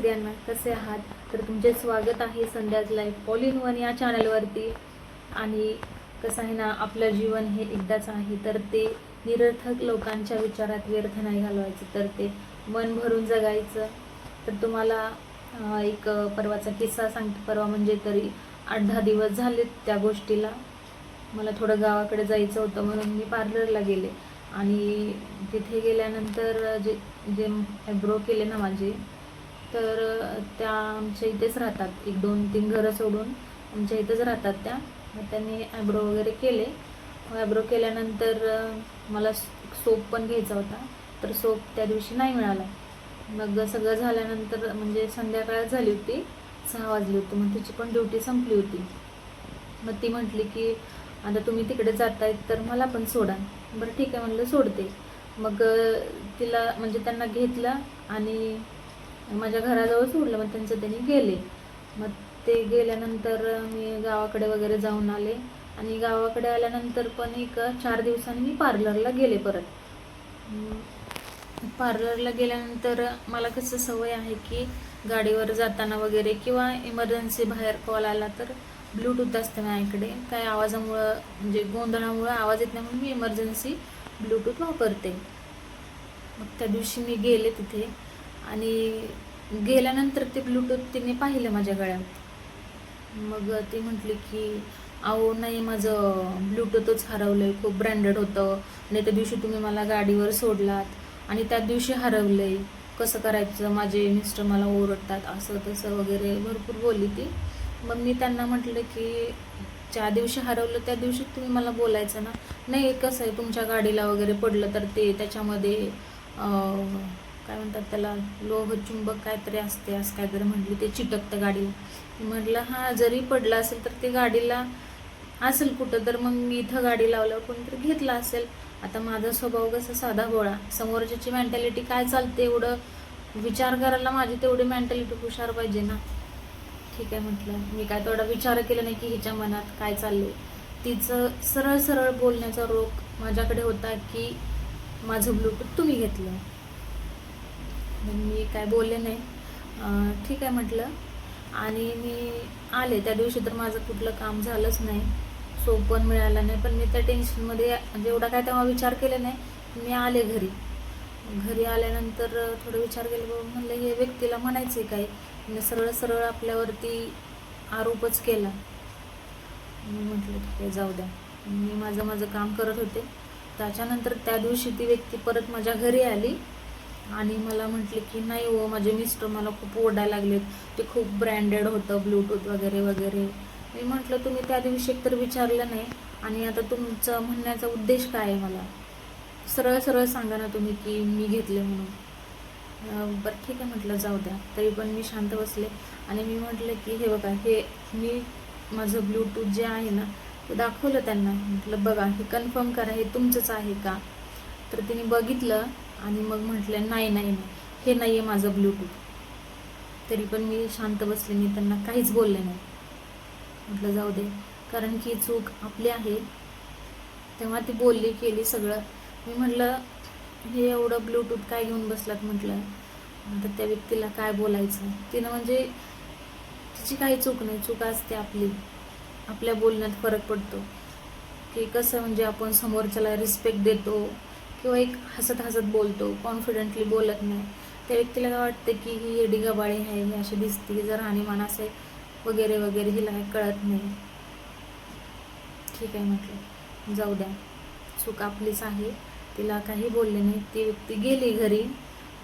सगळ्यांना, कसे आहात? तर तुमचे स्वागत आहे संध्याज लाईफ ऑल इन वन या चॅनलवरती. आणि कसं आहे ना, आपलं जीवन हे एकदाच आहे, तर ते निरर्थक लोकांच्या विचारात व्यर्थ नाही घालवायचं, तर ते मन भरून जगायचं. तर तुम्हाला एक परवाचा किस्सा सांगते. परवा म्हणजे तरी 8-10 दिवस झालेत त्या गोष्टीला. मला थोडं गावाकडे जायचं होतं म्हणून मी पार्लरला गेले. आणि तिथे गेल्यानंतर जे जे ॲब्रो केले ना माझे, तर त्या आमच्या इथेच राहतात. 1-2-3 घरं सोडून आमच्या इथेच राहतात त्या. मग त्यांनी ॲब्रो वगैरे केले. ॲब्रो केल्यानंतर मला सोप पण घ्यायचा होता, तर सोप त्या दिवशी नाही मिळाला. मग सगळं झाल्यानंतर म्हणजे संध्याकाळ झाली होती, 6 वाजले होते. मग तिची पण ड्युटी संपली होती. मग ती म्हटली की आता तुम्ही तिकडे जातायत तर मला पण सोडा. बरं ठीक आहे म्हणलं, सोडते. मग तिला म्हणजे त्यांना घेतलं आणि माझ्या घराजवळ सोडलं. मग त्यांनी गेले. मग ते गेल्यानंतर मी गावाकडे वगैरे जाऊन आले. आणि गावाकडे आल्यानंतर पण एक 4 दिवसांनी मी पार्लरला गेले परत. पार्लरला गेल्यानंतर मला कसं सवय आहे की गाडीवर जाताना वगैरे किंवा इमर्जन्सी बाहेर कॉल आला तर ब्लूटूथ असते माझ्याकडे. काय आवाजामुळं म्हणजे गोंधळामुळं आवाज येत नाही म्हणून मी इमर्जन्सी ब्लूटूथ वापरते. मग त्या दिवशी मी गेले तिथे आणि गेल्यानंतर ते ब्लूटूथ तिने पाहिलं माझ्या गळ्यात. मग ती म्हटली की अहो नाही, माझं ब्लूटूथच हरवलं आहे, खूप ब्रँडेड होतं आणि त्या दिवशी तुम्ही मला गाडीवर सोडलात आणि त्या दिवशी हरवलं आहे, कसं करायचं, माझे मिस्टर मला ओरडतात, असं तसं वगैरे भरपूर बोलली ती. मग मी त्यांना म्हटलं की ज्या दिवशी हरवलं त्या दिवशी तुम्ही मला बोलायचं ना. नाही, कसं आहे, तुमच्या गाडीला वगैरे पडलं तर ते त्याच्यामध्ये काय म्हणतात त्याला, लोहचुंबक काहीतरी असते, असं काहीतरी म्हटली, ते चिटकतं गाडीला. म्हटलं हां, जरी पडलं असेल तर ते गाडीला असेल कुठं, तर मग मी इथं गाडी लावल्यावर कोणीतरी घेतला असेल. आता माझा स्वभाव कसा साधा भोळा, समोरच्याची मेंटॅलिटी काय चालते एवढं विचार करायला माझी तेवढी मेंटॅलिटी हुशार पाहिजे ना. ठीक आहे म्हटलं, मी काय तेवढा विचार केला नाही की हिच्या मनात काय चाललंय. तिचं सरळ सरळ बोलण्याचा रोख माझ्याकडे होता की माझं ब्लूटूथ तुम्ही घेतलं. मी काय बोलले नाही. ठीक आहे म्हटलं. आणि मी आले. त्या दिवशी तर माझं कुठलं काम झालंच नाही, सोप पण मिळालं नाही. पण मी त्या टेन्शनमध्ये म्हणजे एवढा काय तेव्हा विचार केला नाही. मी आले घरी. घरी आल्यानंतर थोडं विचार केला, बाबा म्हणलं हे व्यक्तीला म्हणायचं काय, म्हणजे सरळ सरळ आपल्यावरती आरोपच केला. मी म्हटलं ठीक आहे, जाऊ द्या. मी माझं काम करत होते. त्याच्यानंतर त्या दिवशी ती व्यक्ती परत माझ्या घरी आली आणि मला म्हटले की नाही हो, माझे मिस्टर मला खूप ओरडायला लागलेत, ते खूप ब्रँडेड होतं ब्लूटूथ वगैरे वगैरे. मी म्हटलं तुम्ही त्या दिवशी एकतर विचारलं नाही आणि आता तुमचं म्हणण्याचा उद्देश काय आहे, मला सरळ सरळ सांगा ना तुम्ही की मी घेतले म्हणून. बरं ठीक आहे म्हटलं, जाऊ द्या. तरी पण मी शांत बसले आणि मी म्हटलं की हे बघा, हे मी माझं ब्लूटूथ जे आहे ना ते दाखवलं त्यांना. म्हटलं बघा, हे कन्फर्म करा, हे तुमचंच आहे का. तर तिने बघितलं आणि मग म्हटलं नाही नाही नाही, हे नाही आहे माझं ब्लूटूथ. तरी पण मी शांत बसले, मी त्यांना काहीच बोलले नाही. म्हटलं जाऊ दे, कारण की चूक आपली आहे. तेव्हा ती बोलली, केली सगळं. मी म्हटलं हे एवढं ब्लूटूथ काय घेऊन बसलात म्हटलं. तर त्या व्यक्तीला काय बोलायचं. तिनं म्हणजे तिची काही चूक नाही, चूक असते आपली. आपल्या बोलण्यात फरक पडतो की कसं, म्हणजे आपण समोरच्याला रिस्पेक्ट देतो किंवा एक हसत हसत बोलतो, कॉन्फिडेंटली बोलत नाही. त्या व्यक्तीला काय वाटतं की ही एडी गबाळी आहे, ही अशी दिसते, जर राहणीमान असे वगैरे वगैरे, हिला काही कळत नाही. ठीक आहे म्हटलं, जाऊ द्या, चूक आपलीच आहे. तिला काही बोलले नाही. ती व्यक्ती गेली घरी.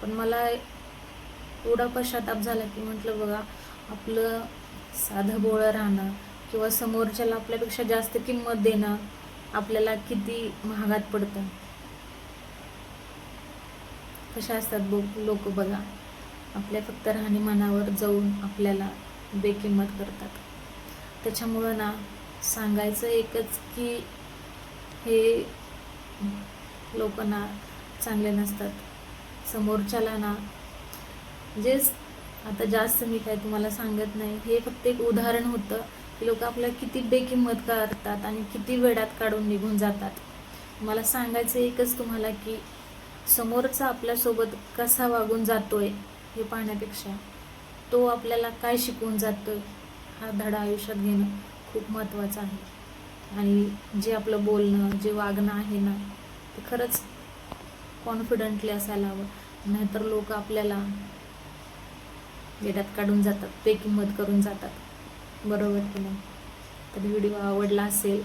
पण मला एवढा पश्चाताप झाला की म्हटलं बघा, आपलं साधं भोळं राहणं किंवा समोरच्याला आपल्यापेक्षा जास्त किंमत देणं आपल्याला किती महागात पडतं. कशा असतात लोक बघा, आपल्या फक्त राहणीमानावर जाऊन आपल्याला बेकिंमत करतात. त्याच्यामुळं ना सांगायचं एकच की हे लोक ना चांगले नसतात. समोरच्याला ना म्हणजे आता जास्त मी काय तुम्हाला सांगत नाही, हे फक्त एक उदाहरण होतं की लोक आपल्याला किती बेकिंमत करतात आणि किती वेळात काढून निघून जातात. मला सांगायचं एकच तुम्हाला की समोरचा आपल्यासोबत कसा वागून जातोय हे पाहण्यापेक्षा तो आपल्याला काय शिकवून जातो हा धडा आयुष्यात घेणं खूप महत्त्वाचं आहे. आणि जे आपलं बोलणं, जे वागणं आहे ना, ते खरंच कॉन्फिडंटली असायला हवं. नाहीतर लोक आपल्याला वेड्यात काढून जातात, बेकिंमत करून जातात. बरोबर की नाही? तर व्हिडिओ आवडला असेल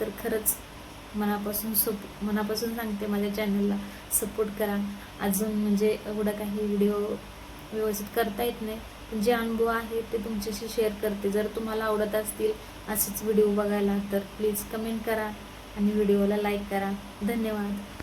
तर खरंच मनापासून सांगते, माझ्या चॅनलला सपोर्ट करा. अजून म्हणजे एवढं काही व्हिडिओ व्यवस्थित करता येत नाही, पण जे अनुभव आहे ते तुमच्याशी शेअर करते. जर तुम्हाला आवडत असतील असेच व्हिडिओ बघायला तर प्लीज कमेंट करा आणि व्हिडिओला लाईक करा. धन्यवाद.